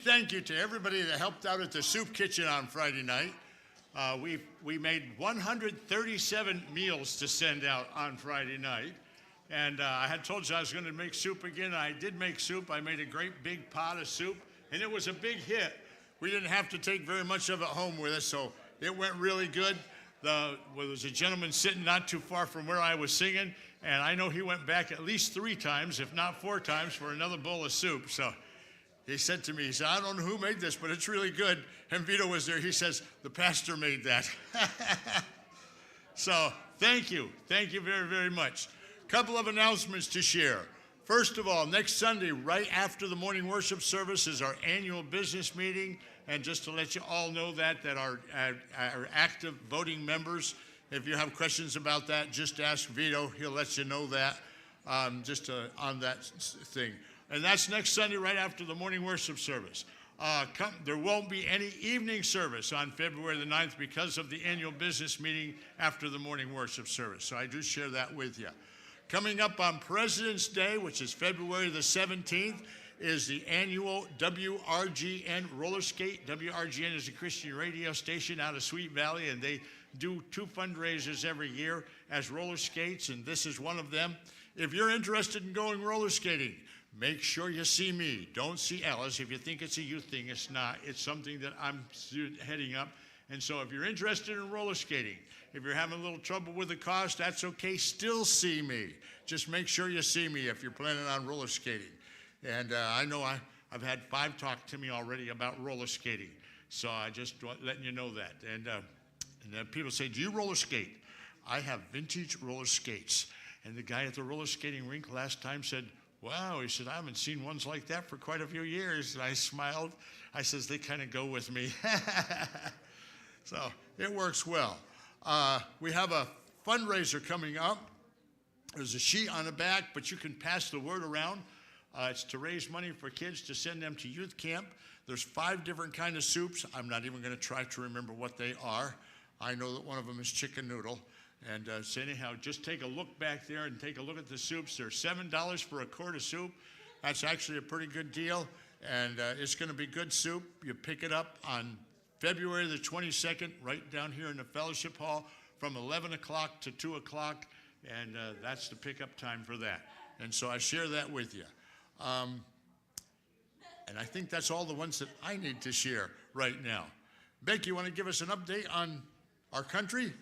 Thank you to everybody that helped out at the soup kitchen on Friday night. We made 137 meals to send out on Friday night. And I had told you I was going to make soup again. I did make soup. I made a great big pot of soup, and it was a big hit. We didn't have to take very much of it home with us, so it went really good. There was a gentleman sitting not too far from where I was singing, and I know he went back at least 3 times, if not 4 times, for another bowl of soup. So he said to me, he said, I don't know who made this, but it's really good. And Vito was there. He says, the pastor made that. So thank you. Thank you very, very much. Couple of announcements to share. First of all, next Sunday, right after the morning worship service, is our annual business meeting. And just to let you all know that our active voting members, if you have questions about that, just ask Vito. He'll let you know that on that thing. And that's next Sunday right after the morning worship service. There won't be any evening service on February the 9th because of the annual business meeting after the morning worship service. So I do share that with you. Coming up on President's Day, which is February the 17th, is the annual WRGN roller skate. WRGN is a Christian radio station out of Sweet Valley, and they do 2 fundraisers every year as roller skates, and this is one of them. If you're interested in going roller skating, make sure you see me. Don't see Alice. If you think it's a youth thing, it's not. It's something that I'm heading up. And so if you're interested in roller skating, if you're having a little trouble with the cost, that's okay. Still see me. Just make sure you see me if you're planning on roller skating. And I know I've had 5 talk to me already about roller skating. So I just letting you know that. And then people say, do you roller skate? I have vintage roller skates. And the guy at the roller skating rink last time said, wow, he said, I haven't seen ones like that for quite a few years. And I smiled. I says, they kind of go with me. So it works well. We have a fundraiser coming up. There's a sheet on the back, but you can pass the word around. It's to raise money for kids to send them to youth camp. There's 5 different kind of soups. I'm not even going to try to remember what they are. I know that one of them is chicken noodle. And so anyhow, just take a look back there and take a look at the soups. They're $7 for a quart of soup. That's actually a pretty good deal. And it's going to be good soup. You pick it up on February the 22nd, right down here in the fellowship hall from 11 o'clock to 2 o'clock. And that's the pickup time for that. And so I share that with you. And I think that's all the ones that I need to share right now. Becky, you want to give us an update on our country?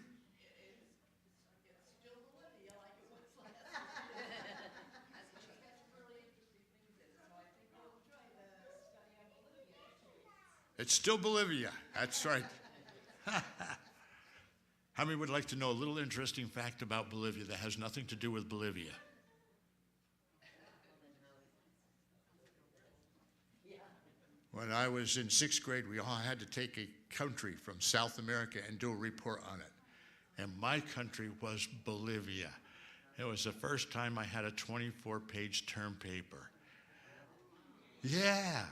It's still Bolivia. That's right. How many would like to know a little interesting fact about Bolivia that has nothing to do with Bolivia? When I was in 6th grade, we all had to take a country from South America and do a report on it. And my country was Bolivia. It was the first time I had a 24-page term paper. Yeah.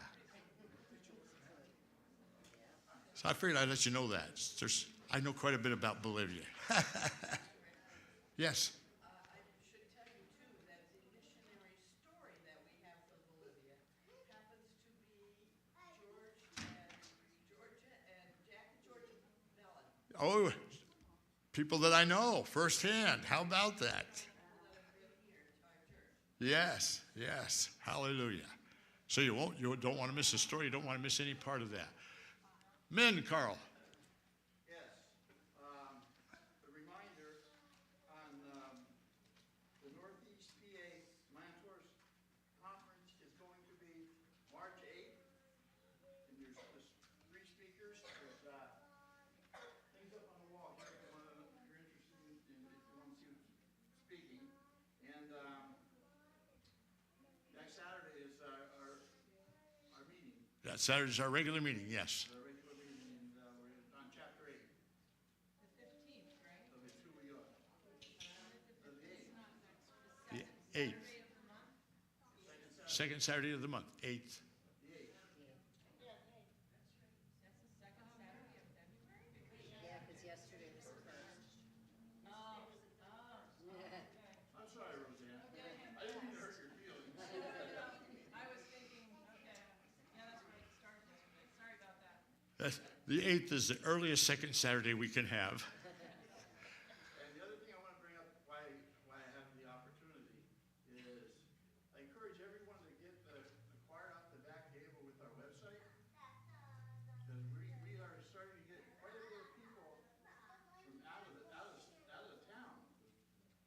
So I figured I'd let you know that. I know quite a bit about Bolivia. Yes? I should tell you, too, that the missionary story that we have from Bolivia happens to be Jack and Georgia Mellon. Oh, people that I know firsthand. How about that? Yes, yes. Hallelujah. So you don't want to miss a story. You don't want to miss any part of that. Men, Carl. Yes. A reminder on the Northeast PA Mentors Conference is going to be March 8th. And there's 3 speakers. There's things up on the wall here if you're interested in, if you want to see who's speaking. And next Saturday is our meeting. That Saturday's our regular meeting, yes. The 8th. Second Saturday of the month, 8th. Yeah, because yesterday was the first. I'm sorry, Roseanne. I didn't mean to hurt your feelings. I was thinking, okay, yeah, that's right, start The 8th is the earliest second Saturday we can have. And the other thing I want to bring up, why I have the opportunity, is I encourage everyone to get the choir off the back gable with our website. Because we are starting to get quite a bit of people from out of town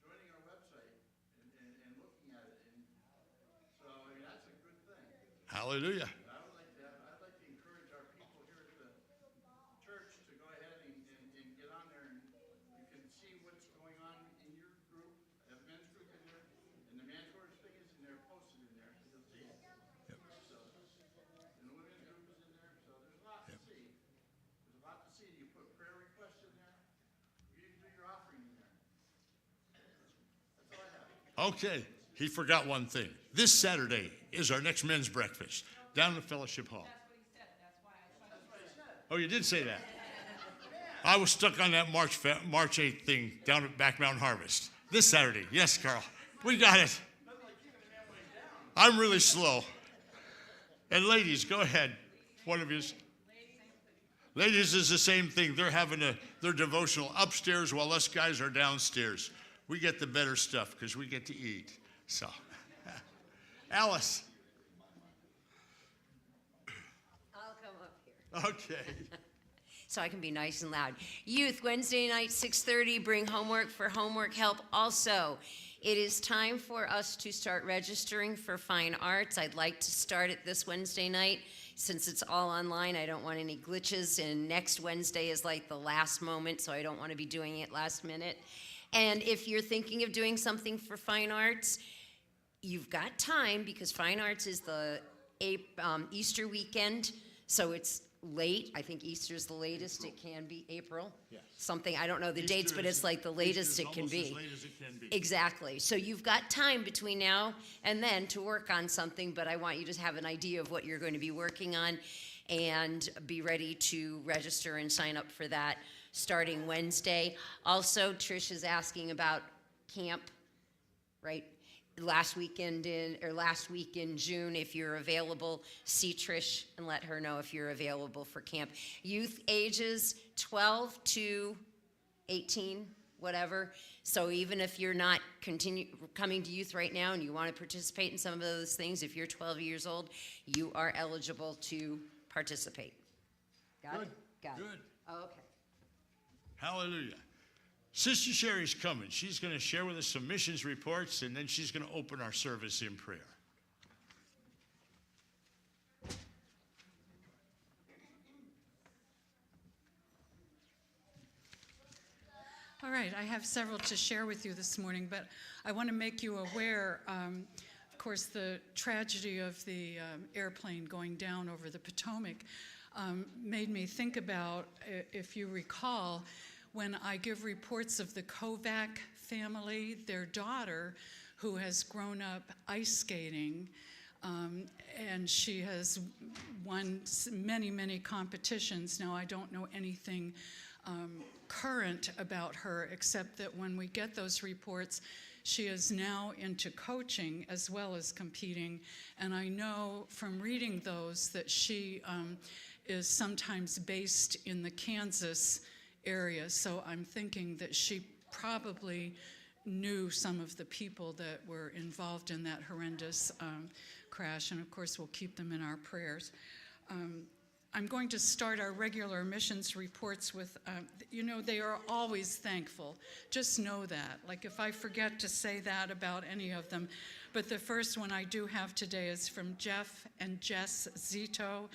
joining our website and looking at it. And so, I mean, that's a good thing. Hallelujah. I'd like to encourage our people here at the church to go ahead and get on there, and you can see what's going on in your group. I have men's group in there, and the Mentors thing is in there, posted in there, so you'll see it. So, and the women's group is in there, so there's a lot to see. There's a lot to see. You put prayer requests in there. You can do your offering in there. That's all I have. Okay, he forgot one thing. This Saturday is our next men's breakfast down in the Fellowship Hall. Oh, you did say that. I was stuck on that March 8th thing down at Back Mountain Harvest. This Saturday. Yes, Carl. We got it. I'm really slow. And ladies, go ahead. One of you. Ladies is the same thing. They're having their devotional upstairs while us guys are downstairs. We get the better stuff because we get to eat. So, Alice. I'll come up here. Okay. So I can be nice and loud. Youth, Wednesday night, 6:30, bring homework for homework help. Also, it is time for us to start registering for fine arts. I'd like to start it this Wednesday night. Since it's all online, I don't want any glitches, and next Wednesday is like the last moment, so I don't want to be doing it last minute. And if you're thinking of doing something for fine arts, you've got time because fine arts is the Easter weekend, so it's late. I think Easter's the latest it can be, April. Yes. Something, I don't know the dates, but it's like the latest it can be. As late as it can be. Exactly. So you've got time between now and then to work on something, but I want you to have an idea of what you're going to be working on and be ready to register and sign up for that starting Wednesday. Also, Trish is asking about camp, right? Last week in June, if you're available, see Trish and let her know if you're available for camp. Youth ages 12 to 18, whatever. So even if you're not coming to youth right now and you want to participate in some of those things, if you're 12 years old, you are eligible to participate. Got it? Got it. Good. Okay. Hallelujah. Sister Sherry's coming. She's going to share with us some missions reports, and then she's going to open our service in prayer. All right, I have several to share with you this morning, but I want to make you aware, of course, the tragedy of the airplane going down over the Potomac made me think about, if you recall, when I give reports of the Kovac family, their daughter, who has grown up ice skating, and she has won many, many competitions. Now, I don't know anything current about her, except that when we get those reports, she is now into coaching as well as competing. And I know from reading those that she is sometimes based in the Kansas area. So I'm thinking that she probably knew some of the people that were involved in that horrendous crash. And of course, we'll keep them in our prayers. I'm going to start our regular missions reports with, they are always thankful. Just know that. Like if I forget to say that about any of them. But the first one I do have today is from Jeff and Jess Zito.